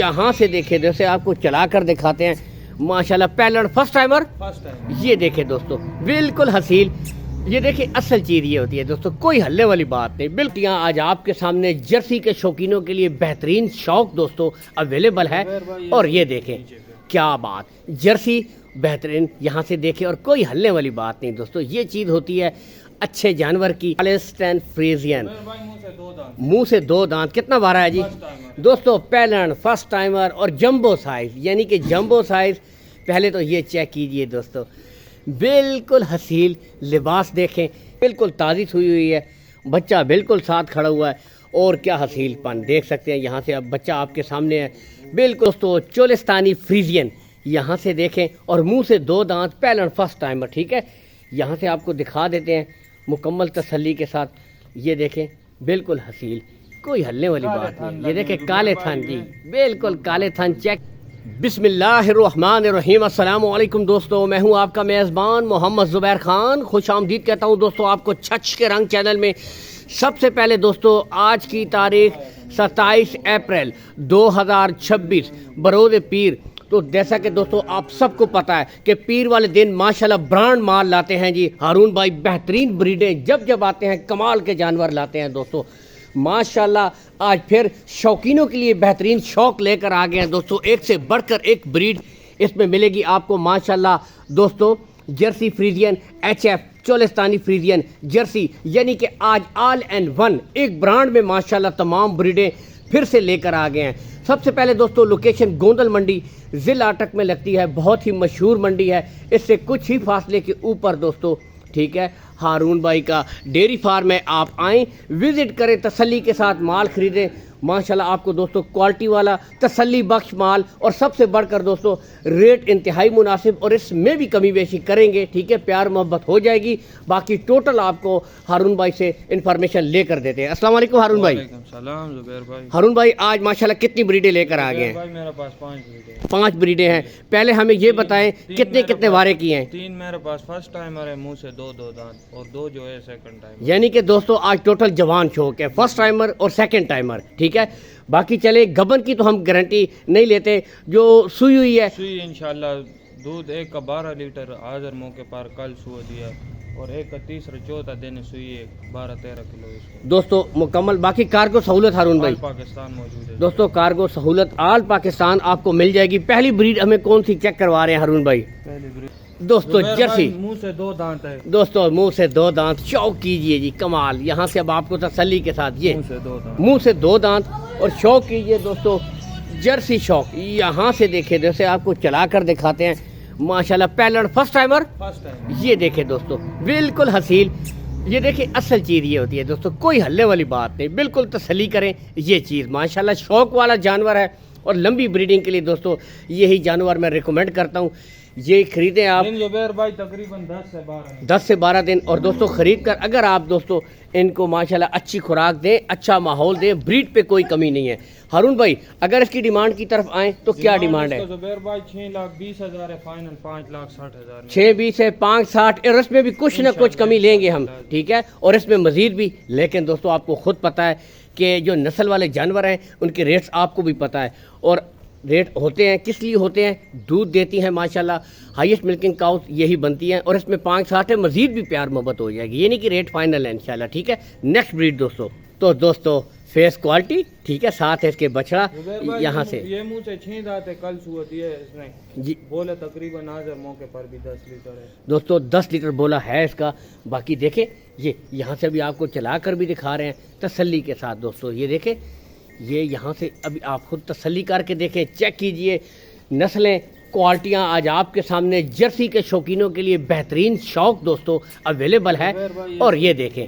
यहाँ से देखे जैसे आपको चला कर दिखाते हैं माशाल्लाह पहला फर्स्ट टाइमर ये देखे दोस्तों बिल्कुल हसील। ये देखिए असल चीज़ ये होती है दोस्तों, कोई हल्ले वाली बात नहीं। बिल्कुल यहाँ आज आपके सामने जर्सी के शौकीनों के लिए बेहतरीन शौक दोस्तों अवेलेबल है। और ये देखें क्या बात, जर्सी बेहतरीन यहाँ से देखें और कोई हल्ले वाली बात नहीं दोस्तों। ये चीज़ होती है अच्छे जानवर की हॉलिस्टाइन फ्रीजियन, मुंह से दो दांत। कितना बारह है जी दोस्तों? पैलन फर्स्ट टाइमर और जंबो साइज, यानी कि जंबो साइज। पहले तो ये चेक कीजिए दोस्तों, बिल्कुल हसील लिबास देखें, बिल्कुल ताज़ी हुई हुई है, बच्चा बिल्कुल साथ खड़ा हुआ है। और क्या हसीलपन देख सकते हैं यहाँ से, अब बच्चा आपके सामने है बिल्कुल दोस्तों। चोलिस्तानी फ्रीजियन यहाँ से देखें और मुंह से दो दांत, पैलन फर्स्ट टाइमर। ठीक है, यहाँ से आपको दिखा देते हैं मुकम्मल तसल्ली के साथ। ये देखें बिल्कुल हसील, कोई हल्ले वाली बात नहीं। ये देखें काले थान जी, बिल्कुल काले थान चेक। बिस्मिल्लाहिर्रहमानिर्रहीम। अस्सलाम वालेकुम दोस्तों, मैं हूं आपका मेज़बान मोहम्मद ज़ुबैर ख़ान। खुश आमदीद कहता हूं दोस्तों आपको छछ के रंग चैनल में। सबसे पहले दोस्तों आज की तारीख 27 अप्रैल 2026 बरोज़ पीर। तो जैसा कि दोस्तों आप सबको पता है कि पीर वाले दिन माशाल्लाह ब्रांड माल लाते हैं जी हारून भाई। बेहतरीन ब्रीडें जब आते हैं कमाल के जानवर लाते हैं दोस्तों माशाल्लाह। आज फिर शौकीनों के लिए बेहतरीन शौक लेकर आ गए हैं दोस्तों, एक से बढ़कर एक ब्रीड इसमें मिलेगी आपको माशाल्लाह दोस्तों। Jersey Friesian HF Cholistani Friesian Jersey, यानी कि आज ऑल एंड वन एक ब्रांड में माशाल्लाह तमाम ब्रीडें फिर से लेकर आ गए हैं। सबसे पहले दोस्तों लोकेशन गोंदल मंडी ज़िला अटक में लगती है, बहुत ही मशहूर मंडी है। इससे कुछ ही फासले के ऊपर दोस्तों ठीक है हारून भाई का डेयरी फार्म है। आप आएँ, विज़िट करें, तसल्ली के साथ माल ख़रीदें माशाल्लाह। आपको दोस्तों क्वालिटी वाला तसल्ली बख्श माल, और सबसे बढ़कर दोस्तों रेट इंतहाई मुनासिब, और इसमें भी कमी बेशी करेंगे। ठीक है, प्यार मोहब्बत हो जाएगी। बाकी टोटल आपको हारून भाई से इंफॉर्मेशन लेकर देते हैं। अस्सलाम वालेकुम हारून भाई। सलाम ज़ुबैर भाई। हारून भाई आज माशाल्लाह कितनी ब्रीडें लेकर आ गए हैं? भाई मेरे पास 5 ब्रीडें। 5 ब्रीडें हैं। पहले हमें ये बताएं कितने वारे की हैं? 3 मेरे पास फर्स्ट टाइमर है, मुंह से दो दांत, और 2 जो है सेकंड टाइमर। यानी कि दोस्तों आज टोटल जवान शौक है, फर्स्ट टाइमर और सेकंड टाइमर। ठीक है, बाकी चले गबन की तो हम गारंटी नहीं लेते, जो सुई हुई है सुई इंशाल्लाह दूध एक का 12 लीटर हाजिर मौके पर कल सुबह दिया, और एक का तीसरा चौथा दिन सुई 12-13 किलो इसको दोस्तों मुकम्मल। बाकी कार्गो सहूलत हारून भाई पाकिस्तान मौजूद है दोस्तों, कार्गो सहूलत आल पाकिस्तान आपको मिल जाएगी। पहली ब्रीड हमें कौन सी चेक करवा रहे हैं हारून भाई? पहली ब्रीड दोस्तों जर्सी, मुंह से 2 दांत है दोस्तों, मुंह से 2 दांत। शौक कीजिए जी कमाल। यहाँ से अब आपको तसल्ली के साथ ये मुंह से 2 दांत और शौक कीजिए दोस्तों जर्सी शौक। यहाँ से देखे जैसे आपको चला कर दिखाते हैं माशाल्लाह पहला फर्स्ट टाइमर ये देखे दोस्तों बिल्कुल हसील। ये देखिए असल चीज़ ये होती है दोस्तों, कोई हल्ले वाली बात नहीं, बिल्कुल तसल्ली करें। ये चीज़ माशाल्लाह शौक वाला जानवर है, और लंबी ब्रीडिंग के लिए दोस्तों यही जानवर मैं रिकमेंड करता हूँ। ये खरीदें आप भाई तकरीबन 10 से 12 दिन। और दोस्तों ख़रीद कर अगर आप दोस्तों इनको माशाल्लाह अच्छी खुराक दें, अच्छा माहौल दें, ब्रीड पे कोई कमी नहीं है। हारून भाई अगर इसकी डिमांड की तरफ आएँ तो क्या डिमांड है? ज़ुबैर भाई 6,20,000 है फाइनल, 5,60,000 6,20 है 5,60, और इसमें भी कुछ ना कुछ कमी लेंगे हम। ठीक है, और इसमें मज़ीद भी। लेकिन दोस्तों आपको खुद पता है कि जो नस्ल वाले जानवर हैं उनके रेट्स आपको भी पता है, और रेट होते हैं किस लिए होते हैं? दूध देती हैं माशाल्लाह, हाईएस्ट मिल्किंग काउस यही बनती हैं, और इसमें 5,60 है, मज़ीद भी प्यार मोहब्बत हो जाएगी। ये नहीं कि रेट फाइनल है इंशाल्लाह। ठीक है, नेक्स्ट ब्रीड दोस्तों, तो दोस्तों फेस क्वालिटी ठीक है, साथ है इसके बछड़ा यहाँ से। ये मुंह से 6 दांत है, कल सुबह दिए इसने जी, बोले तकरीबन हाजिर मौके पर भी 10 लीटर है दोस्तों, 10 लीटर बोला है इसका। बाकी देखें ये यहाँ से भी आपको चला कर भी दिखा रहे हैं तसल्ली के साथ दोस्तों। ये देखें, ये यहाँ से अभी आप खुद तसल्ली करके देखें, चेक कीजिए नस्लें, क्वालिटियाँ आज आपके सामने जर्सी के शौकीनों के लिए बेहतरीन शौक दोस्तों अवेलेबल है। और ये देखें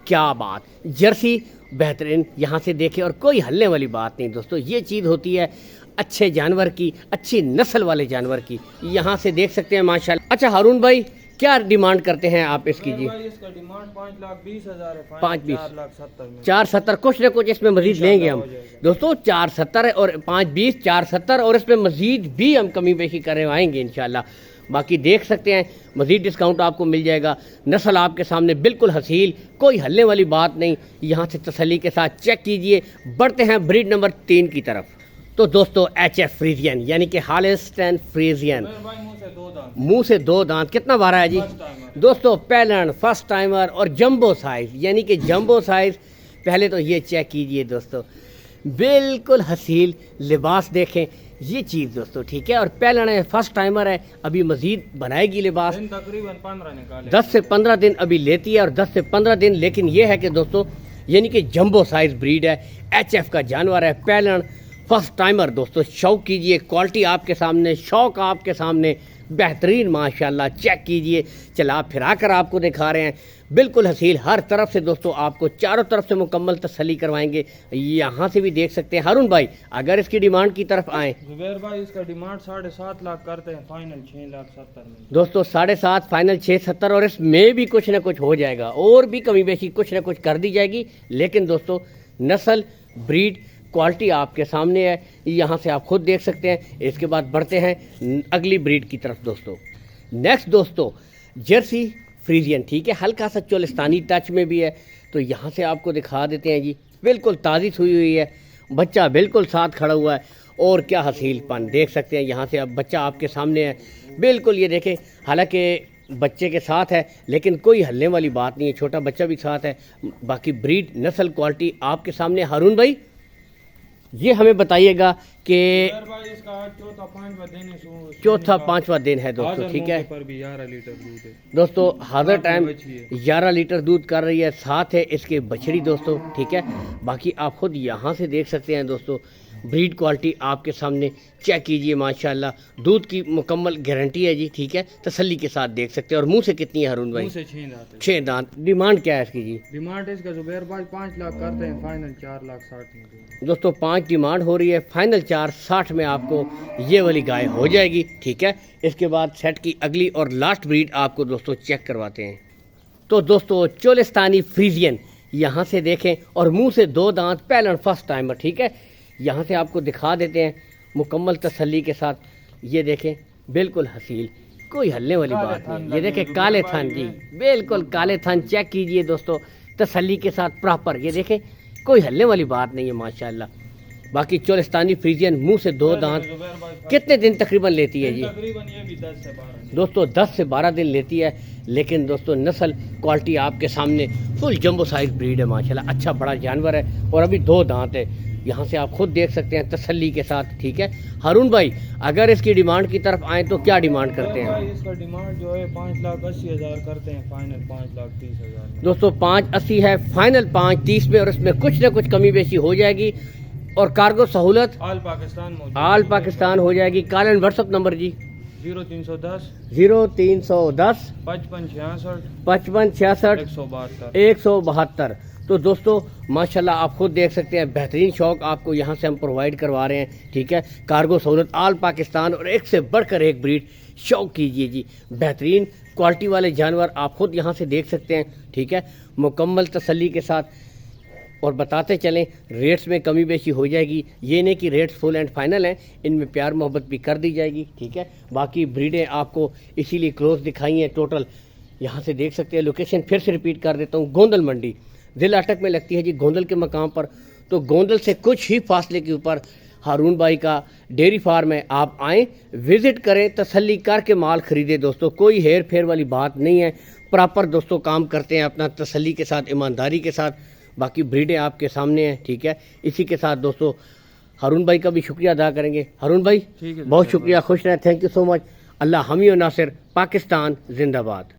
क्या बात, जर्सी बेहतरीन यहाँ से देखें और कोई हल्ले वाली बात नहीं दोस्तों। ये चीज़ होती है अच्छे जानवर की, अच्छी नस्ल वाले जानवर की। यहाँ से देख सकते हैं माशाल्लाह। अच्छा हारून भाई क्या डिमांड करते हैं आप इसकी जी? इसका डिमांड 5,20,000 है, 5,20 4,70, कुछ ना कुछ इसमें मजीद लेंगे हम दोस्तों। 4,70 है और 5,20 4,70, और इसमें मजीद भी हम कमी बेशी करवाएंगे इंशाल्लाह। बाकी देख सकते हैं मजीद डिस्काउंट आपको मिल जाएगा। नस्ल आपके सामने बिल्कुल हसील, कोई हल्ले वाली बात नहीं। यहाँ से तसल्ली के साथ चेक कीजिए। बढ़ते हैं ब्रीड नंबर 3 की तरफ। تو دوستو ایچ ایف فریزین یعنی کہ ہالسٹین فریزین، زبیر بھائی منہ سے دو دانت، منہ سے دو دانت، کتنا بارہ ہے جی فرسٹ ٹائمر۔ دوستو؟ پیلن، فرسٹ ٹائمر اور جمبو سائز، یعنی کہ جمبو سائز۔ پہلے تو یہ چیک کیجئے دوستو، بالکل حسین لباس دیکھیں یہ چیز دوستو، ٹھیک ہے؟ اور پیلن ہے، فرسٹ ٹائمر ہے، ابھی مزید بنائے گی لباس، دن تقریباً 15 نکالے، 10 سے 15 دن ابھی لیتی ہے، اور 10 سے 15 دن، لیکن یہ ہے کہ دوستو یعنی کہ جمبو سائز بریڈ ہے، ایچ ایف کا جانور ہے، پیلن فرسٹ ٹائمر دوستو۔ شوق کیجئے، کوالٹی آپ کے سامنے، شوق آپ کے سامنے، بہترین ماشاءاللہ، چیک کیجئے، چلا پھرا کر آپ کو دکھا رہے ہیں، بالکل حسین ہر طرف سے دوستو، آپ کو چاروں طرف سے مکمل تسلی کروائیں گے۔ یہاں سے بھی دیکھ سکتے ہیں ہارون بھائی، اگر اس کی ڈیمانڈ کی طرف آئیں زبیر بھائی اس کا ڈیمانڈ 7.5 لاکھ کرتے ہیں، فائنل 6,70,000 میں۔ دوستو 7.5 فائنل 670، اور اس میں بھی کچھ نہ کچھ ہو جائے گا، اور بھی کمی بیشی کچھ نہ کچھ کر دی جائے گی، لیکن دوستو نسل، بریڈ، کوالٹی آپ کے سامنے ہے، یہاں سے آپ خود دیکھ سکتے ہیں۔ اس کے بعد بڑھتے ہیں اگلی بریڈ کی طرف دوستو۔ نیکسٹ دوستو جرسی فریزین، ٹھیک ہے؟ ہلکا سا چولستانی ٹچ میں بھی ہے، تو یہاں سے آپ کو دکھا دیتے ہیں جی، بالکل تازی سوئی ہوئی ہے، بچہ بالکل ساتھ کھڑا ہوا ہے، اور کیا حسین پن دیکھ سکتے ہیں یہاں سے، اب بچہ آپ کے سامنے ہے، بالکل یہ دیکھیں، حالانکہ بچے کے ساتھ ہے لیکن کوئی ہلنے والی بات نہیں ہے، چھوٹا بچہ بھی ساتھ ہے۔ باقی بریڈ، نسل، کوالٹی آپ کے سامنے۔ ہارون بھائی یہ ہمیں بتائیے گا کہ زبیر بھائی اس کا آج چوتھا پانچواں دن ہے، چوتھا پانچواں دن ہے دوستو، ٹھیک ہے پر بھی 11 لیٹر دودھ ہے دوستو؟ حاضر ٹائم بچی ہے۔ 11 لیٹر دودھ کر رہی ہے، ساتھ ہے اس کے بچڑی دوستو، ٹھیک ہے؟ باقی آپ خود یہاں سے دیکھ سکتے ہیں دوستو، بریڈ کوالٹی آپ کے سامنے، چیک کیجئے ماشاءاللہ، دودھ کی مکمل گارنٹی ہے جی، ٹھیک ہے؟ تسلی کے ساتھ دیکھ سکتے ہیں۔ اور منہ سے کتنی ہے ہارون بھائی؟ منہ سے 6 دانت ہے۔ 6 دانت۔ ڈیمانڈ کیا ہے اس کی جی ڈیمانڈ اس کا زبیر بھائی 5 لاکھ کرتے ہیں، فائنل 4,60,000 میں دیں گے۔ دوستو؟ 5 ڈیمانڈ ہو رہی ہے، فائنل 460 میں آپ کو یہ والی گائے ہو جائے گی، ٹھیک ہے؟ اس کے بعد سیٹ کی اگلی اور لاسٹ بریڈ آپ کو دوستو چیک کرواتے ہیں۔ تو دوستو چولستانی فریزین، یہاں سے دیکھیں، اور منہ سے 2 دانت، پیلن فرسٹ ٹائمر، ٹھیک ہے؟ یہاں سے آپ کو دکھا دیتے ہیں مکمل تسلی کے ساتھ، یہ دیکھیں بالکل حسین، کوئی ہلنے والی بات نہیں، یہ دیکھیں کالے تھن جی، بالکل کالے تھن، چیک کیجئے دوستو تسلی کے ساتھ پراپر، یہ دیکھیں کوئی ہلنے والی بات نہیں ہے ماشاءاللہ۔ باقی چولستانی فریزین، منہ سے 2 دانت، زبیر بھائی کتنے دن تقریباً لیتی ہے جی تقریباً یہ بھی 10 سے 12 دن۔ دوستو؟ 10 سے 12 دن لیتی ہے، لیکن دوستو نسل، کوالٹی آپ کے سامنے، فل جمبو سائز بریڈ ہے ماشاءاللہ، اچھا بڑا جانور ہے، اور ابھی 2 دانت ہے، یہاں سے آپ خود دیکھ سکتے ہیں تسلی کے ساتھ، ٹھیک ہے؟ ہارون بھائی اگر اس کی ڈیمانڈ کی طرف آئیں تو کیا ڈیمانڈ کرتے ہیں؟ اس کا ڈیمانڈ جو ہے 5,80,000 کرتے ہیں، فائنل 5,30,000 میں۔ دوستو 580 ہے، فائنل 530 میں، اور اس میں کچھ نہ کچھ کمی بیشی ہو جائے گی، اور کارگو سہولت آل پاکستان موجود آل پاکستان ہو جائے گی۔ Call and WhatsApp number جی 0310 0310 5566 5566 172۔ 172۔ تو دوستو ماشاءاللہ آپ خود دیکھ سکتے ہیں، بہترین شوق آپ کو یہاں سے ہم پرووائڈ کروا رہے ہیں، ٹھیک ہے؟ کارگو سہولت آل پاکستان، اور ایک سے بڑھ کر ایک بریڈ، شوق کیجئے جی، بہترین کوالٹی والے جانور آپ خود یہاں سے دیکھ سکتے ہیں، ٹھیک ہے؟ مکمل تسلی کے ساتھ، اور بتاتے چلیں ریٹس میں کمی بیشی ہو جائے گی، یہ نہیں کہ ریٹس فل اینڈ فائنل ہیں، ان میں پیار محبت بھی کر دی جائے گی، ٹھیک ہے؟ باقی بریڈیں آپ کو اسی لیے کلوز دکھائی ہیں ٹوٹل، یہاں سے دیکھ سکتے ہیں۔ لوکیشن پھر سے ریپیٹ کر دیتا ہوں، گوندل منڈی ضلع اٹک میں لگتی ہے جی، گوندل کے مقام پر، تو گوندل سے کچھ ہی فاصلے کے اوپر ہارون بھائی کا ڈیری فارم ہے، آپ آئیں، وزٹ کریں، تسلی کر کے مال خریدیں دوستو، کوئی ہیر پھیر والی بات نہیں ہے، پراپر دوستو کام کرتے ہیں اپنا تسلی کے ساتھ، ایمانداری کے ساتھ۔ باقی بریڈیں آپ کے سامنے ہیں، ٹھیک ہے؟ اسی کے ساتھ دوستو ہارون بھائی کا بھی شکریہ ادا کریں گے۔ ہارون بھائی ٹھیک ہے، بہت شکریہ، خوش رہیں، تھینک یو سو مچ۔ اللہ حامی و ناصر، پاکستان زندہ باد۔